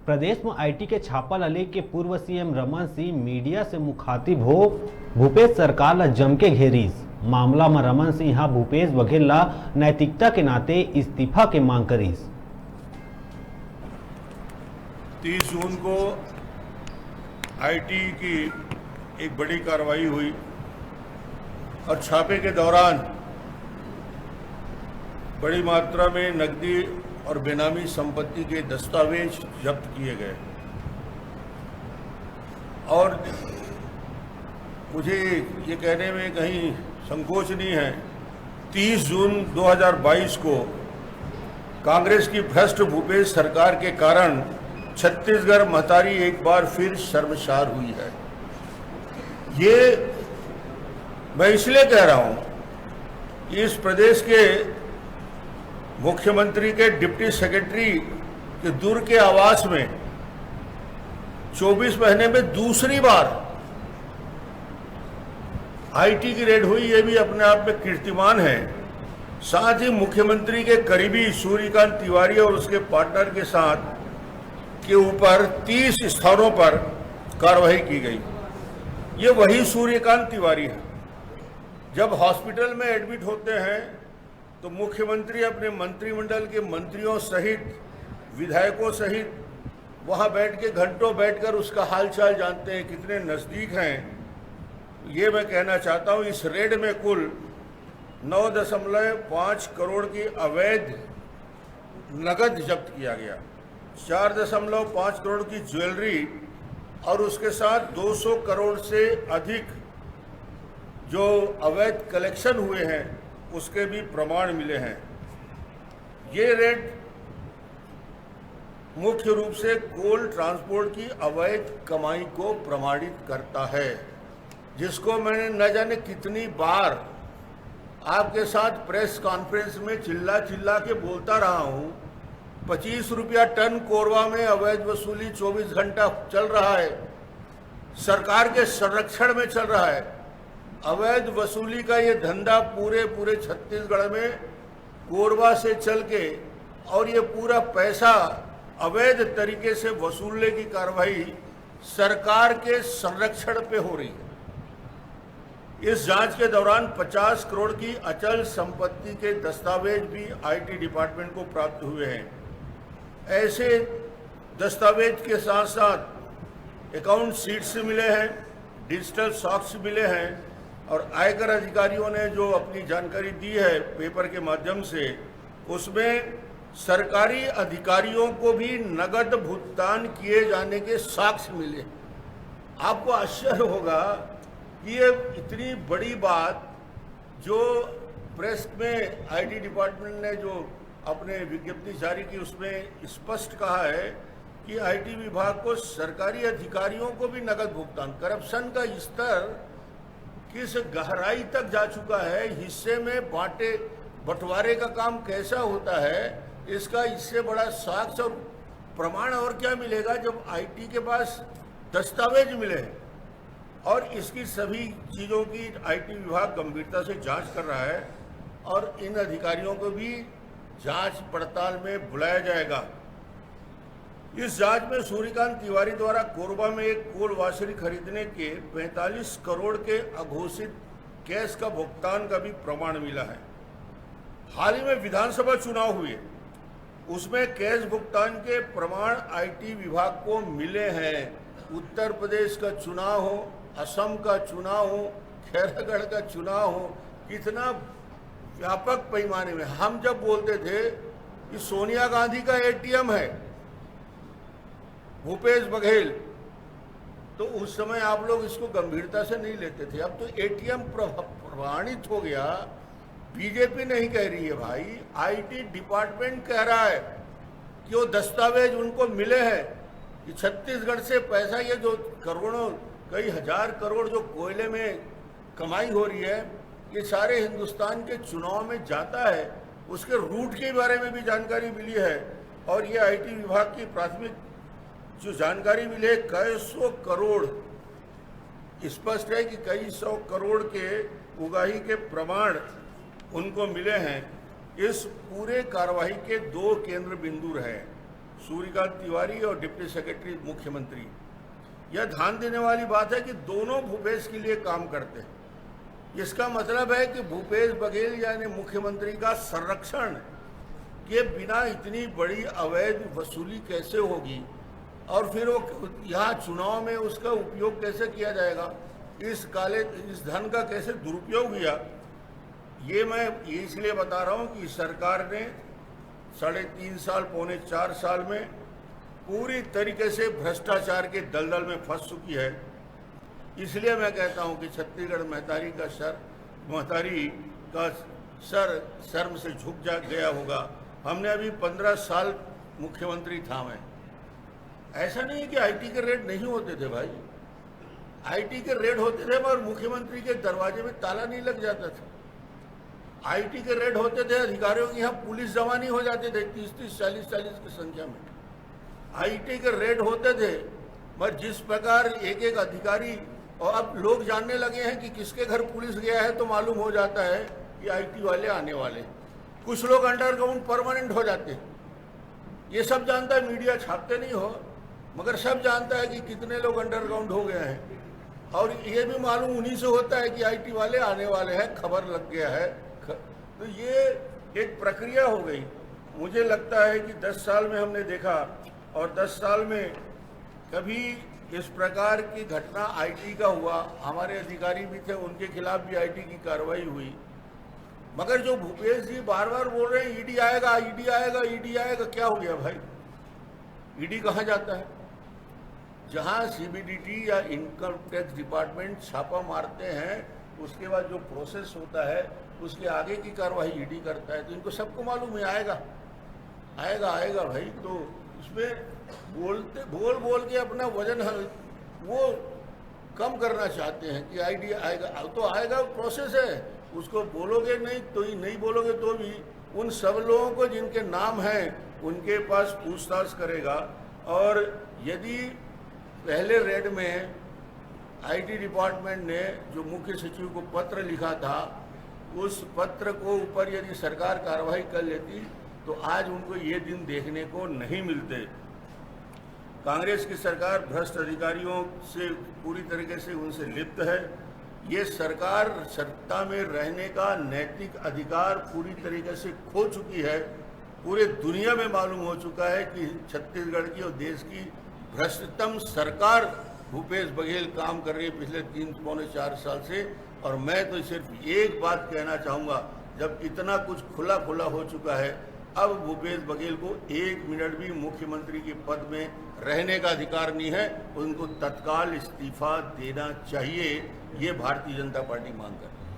प्रदेश में आईटी के छापा लले के पूर्व सीएम रमन सिंह मीडिया से मुखातिब हो भूपेश सरकार ला जम के घेरीस। मामला में रमन सिंह यहाँ भूपेश बघेल ला नैतिकता के नाते इस्तीफा के मांग करीस। 30 जून को आईटी की एक बड़ी कार्रवाई हुई और छापे के दौरान बड़ी मात्रा में नकदी और बेनामी संपत्ति के दस्तावेज जब्त किए गए और मुझे ये कहने में कहीं संकोच नहीं है, 30 जून 2022 को कांग्रेस की भ्रष्ट भूपेश सरकार के कारण छत्तीसगढ़ महतारी एक बार फिर शर्मसार हुई है। ये मैं इसलिए कह रहा हूं कि इस प्रदेश के मुख्यमंत्री के डिप्टी सेक्रेटरी के दुर्ग के आवास में 24 महीने में दूसरी बार आईटी की रेड हुई, ये भी अपने आप में कीर्तिमान है। साथ ही मुख्यमंत्री के करीबी सूर्यकांत तिवारी और उसके पार्टनर के साथ के ऊपर 30 स्थानों पर कार्रवाई की गई। ये वही सूर्यकांत तिवारी है। जब हॉस्पिटल में एडमिट होते हैं तो मुख्यमंत्री अपने मंत्रिमंडल के मंत्रियों सहित विधायकों सहित वहां बैठ के घंटों बैठकर उसका हालचाल जानते हैं, कितने नज़दीक हैं। ये मैं कहना चाहता हूं, इस रेड में कुल 9.5 करोड़ की अवैध नकद जब्त किया गया, 4.5 करोड़ की ज्वेलरी और उसके साथ 200 करोड़ से अधिक जो अवैध कलेक्शन हुए हैं उसके भी प्रमाण मिले हैं। ये रेड मुख्य रूप से कोल ट्रांसपोर्ट की अवैध कमाई को प्रमाणित करता है, जिसको मैंने न जाने कितनी बार आपके साथ प्रेस कॉन्फ्रेंस में चिल्ला चिल्ला के बोलता रहा हूं। 25 रुपया टन कोरवा में अवैध वसूली 24 घंटा चल रहा है, सरकार के संरक्षण में चल रहा है। अवैध वसूली का ये धंधा पूरे छत्तीसगढ़ में कोरबा से चल के और ये पूरा पैसा अवैध तरीके से वसूलने की कार्रवाई सरकार के संरक्षण पे हो रही है। इस जांच के दौरान 50 करोड़ की अचल संपत्ति के दस्तावेज भी आईटी डिपार्टमेंट को प्राप्त हुए हैं। ऐसे दस्तावेज के साथ साथ अकाउंट शीट्स मिले हैं, डिजिटल सॉक्स मिले हैं और आयकर अधिकारियों ने जो अपनी जानकारी दी है पेपर के माध्यम से, उसमें सरकारी अधिकारियों को भी नगद भुगतान किए जाने के साक्ष्य मिले। आपको आश्चर्य होगा कि ये इतनी बड़ी बात जो प्रेस में आईटी डिपार्टमेंट ने जो अपने विज्ञप्ति जारी की उसमें स्पष्ट कहा है कि आईटी विभाग को सरकारी अधिकारियों को भी नगद भुगतान, करप्शन का स्तर किस गहराई तक जा चुका है, हिस्से में बांटे बंटवारे का काम कैसा होता है, इसका इससे बड़ा साक्ष्य और प्रमाण और क्या मिलेगा जब आईटी के पास दस्तावेज मिले हैं। और इसकी सभी चीज़ों की आईटी विभाग गंभीरता से जांच कर रहा है और इन अधिकारियों को भी जांच पड़ताल में बुलाया जाएगा। इस जांच में सूर्यकांत तिवारी द्वारा कोरबा में एक कोल वाशरी खरीदने के 45 करोड़ के अघोषित कैश का भुगतान का भी प्रमाण मिला है। हाल ही में विधानसभा चुनाव हुए, उसमें कैश भुगतान के प्रमाण आईटी विभाग को मिले हैं। उत्तर प्रदेश का चुनाव हो, असम का चुनाव हो, खैरागढ़ का चुनाव हो, कितना व्यापक पैमाने में हम जब बोलते थे कि सोनिया गांधी का एटीएम है भूपेश बघेल, तो उस समय आप लोग इसको गंभीरता से नहीं लेते थे। अब तो एटीएम प्रमाणित हो गया। बीजेपी नहीं कह रही है भाई, आईटी डिपार्टमेंट कह रहा है कि वो दस्तावेज उनको मिले हैं कि छत्तीसगढ़ से पैसा, ये जो करोड़ों कई हजार करोड़ जो कोयले में कमाई हो रही है, ये सारे हिंदुस्तान के चुनाव में जाता है। उसके रूट के बारे में भी जानकारी मिली है और ये आईटी विभाग की प्राथमिक जो जानकारी मिली है, कई सौ करोड़, स्पष्ट है कि कई सौ करोड़ के उगाही के प्रमाण उनको मिले हैं। इस पूरे कार्रवाई के दो केंद्र बिंदु रहे। सूर्यकांत तिवारी और डिप्टी सेक्रेटरी मुख्यमंत्री। यह ध्यान देने वाली बात है कि दोनों भूपेश के लिए काम करते हैं। इसका मतलब है कि भूपेश बघेल यानी मुख्यमंत्री का संरक्षण के बिना इतनी बड़ी अवैध वसूली कैसे होगी और फिर वो यहाँ चुनाव में उसका उपयोग कैसे किया जाएगा, इस धन का कैसे दुरुपयोग किया, ये मैं इसलिए बता रहा हूँ कि सरकार ने 3.5 साल पौने 4 साल में पूरी तरीके से भ्रष्टाचार के दलदल में फंस चुकी है। इसलिए मैं कहता हूँ कि छत्तीसगढ़ महतारी का सर शर्म से झुक गया होगा। हमने अभी 15 साल मुख्यमंत्री था मैं। ऐसा नहीं है कि आईटी के रेड नहीं होते थे भाई, आईटी के रेड होते थे मगर मुख्यमंत्री के दरवाजे में ताला नहीं लग जाता था। आईटी के रेड होते थे, अधिकारियों के यहाँ पुलिस जमा नहीं हो जाते थे 30-30, 40-40 की संख्या में। आईटी के रेड होते थे मगर जिस प्रकार एक एक अधिकारी, और अब लोग जानने लगे हैं कि किसके घर पुलिस गया है तो मालूम हो जाता है कि आईटी वाले आने वाले। कुछ लोग अंडरग्राउंड परमानेंट हो जाते हैं, ये सब जानता है, मीडिया छापते नहीं हो मगर सब जानता है कि कितने लोग अंडरग्राउंड हो गए हैं। और ये भी मालूम उन्हीं से होता है कि आईटी वाले आने वाले हैं, खबर लग गया है। तो ये एक प्रक्रिया हो गई। मुझे लगता है कि 10 साल में हमने देखा और 10 साल में कभी इस प्रकार की घटना आईटी का हुआ, हमारे अधिकारी भी थे, उनके खिलाफ भी आईटी की कार्रवाई हुई। मगर जो भूपेश जी बार बार बोल रहे हैं ईडी आएगा, ईडी आएगा, ईडी आएगा, क्या हो गया भाई? ईडी कहाँ जाता है? जहाँ सीबीडीटी या इनकम टैक्स डिपार्टमेंट छापा मारते हैं, उसके बाद जो प्रोसेस होता है उसके आगे की कार्रवाई ईडी करता है। तो इनको सबको मालूम है आएगा आएगा आएगा भाई। तो उसमें बोल के अपना वजन वो कम करना चाहते हैं कि आईडी आएगा तो आएगा, प्रोसेस है, उसको बोलोगे नहीं तो ही नहीं बोलोगे तो भी उन सब लोगों को जिनके नाम हैं उनके पास पूछताछ करेगा। और यदि पहले रेड में आईटी डिपार्टमेंट ने जो मुख्य सचिव को पत्र लिखा था, उस पत्र को ऊपर यदि सरकार कार्रवाई कर लेती तो आज उनको ये दिन देखने को नहीं मिलते। कांग्रेस की सरकार भ्रष्ट अधिकारियों से पूरी तरीके से उनसे लिप्त है। ये सरकार सत्ता में रहने का नैतिक अधिकार पूरी तरीके से खो चुकी है। पूरे दुनिया में मालूम हो चुका है कि छत्तीसगढ़ की और देश की भ्रष्टतम सरकार भूपेश बघेल काम कर रही है पिछले 3 पौने 4 साल से। और मैं तो सिर्फ एक बात कहना चाहूँगा, जब इतना कुछ खुला हो चुका है, अब भूपेश बघेल को 1 मिनट भी मुख्यमंत्री के पद में रहने का अधिकार नहीं है। उनको तत्काल इस्तीफा देना चाहिए, ये भारतीय जनता पार्टी मांग कर रही है।